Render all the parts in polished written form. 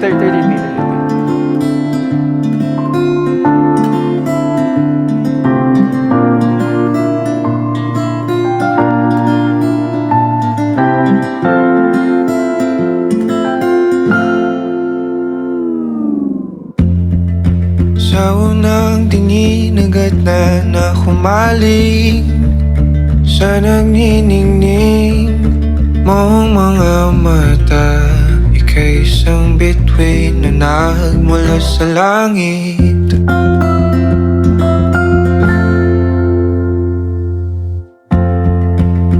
30 meter. Sa unang tingin agad na humaling sa nagniningning mong mga mata. Ika'y isang bituin na nagmula sa langit.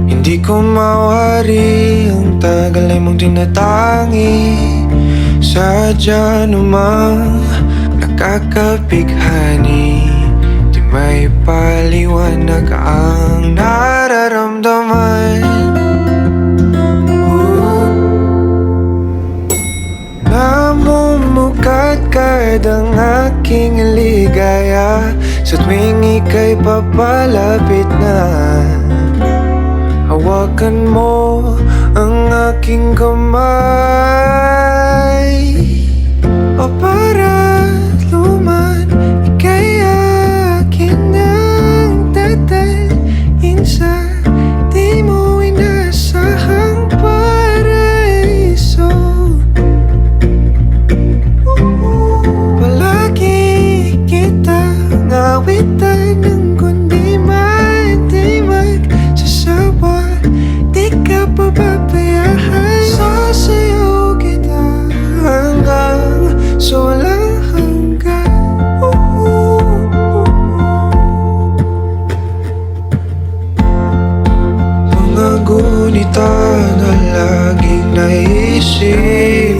Hindi ko mawari ang tagal ay mong tinatangi. Sadya namang nakakapighani, di may paliwanag ang nararamdaman. Namumukadkad ang aking ligaya sa tuwing ika'y papalapit na. Hawakan mo ang aking kamay, o para luman, ika'y akin ng tatalin sa di mo inasahang paraiso. Palagi kitang awitan ng kundi di magsasawa, di ka pababayaan. Sasayaw kita hanggang sa walang hanggan. Mga gunita na laging naisip,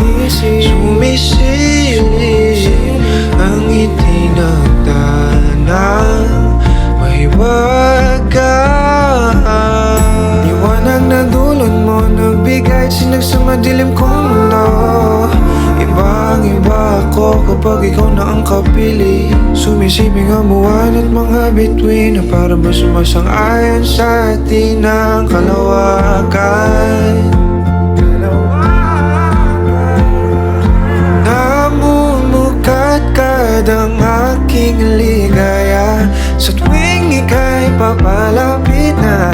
sumisilip ang itinagdanang mahiwagaan. Liwanag na dulot mo nagbigay sinag sa madilim kong mundo. Ibang-iba ako kapag ikaw na ang kapili. Sumisiping ang buwan at mga bituin na para ba sumasang-ayon sa atin ang kalawakan. Namumukadkad ang aking ligaya sa tuwing ika'y papalapit na.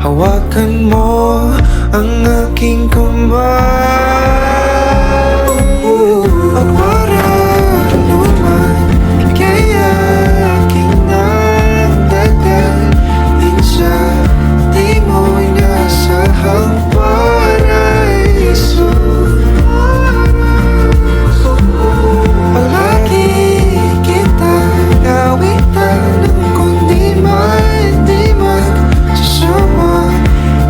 Hawakan mo ang aking kamay, at para luman, ika'y aking nagdadalhin sa di mo inasahang paraiso. Palagi kitang awitan ng kundi di magsasawa,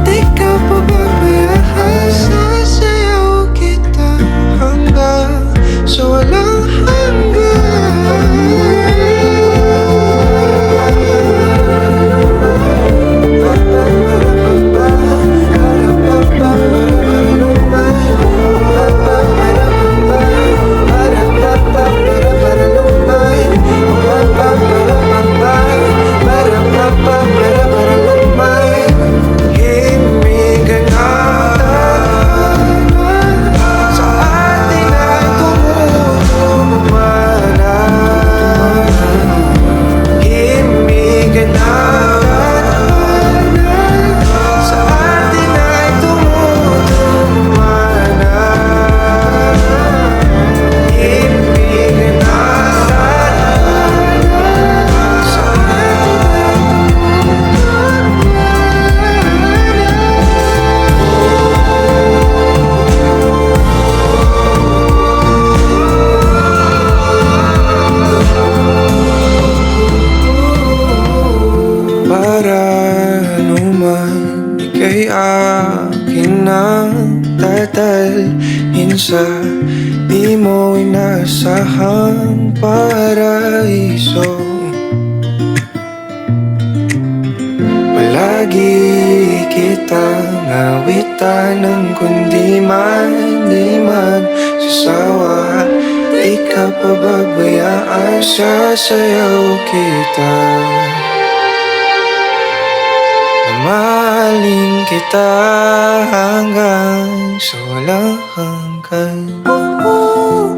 di ka pababayaan. Sasayaw kita hanggang sa walang ika'y akin ang tatalhin sa di mo inasahang paraiso. Palagi kitang awitan ng kundi di magsasawa, di ka pababayaan. Sasayaw kita, mahalin kita hanggang sa walang hanggan.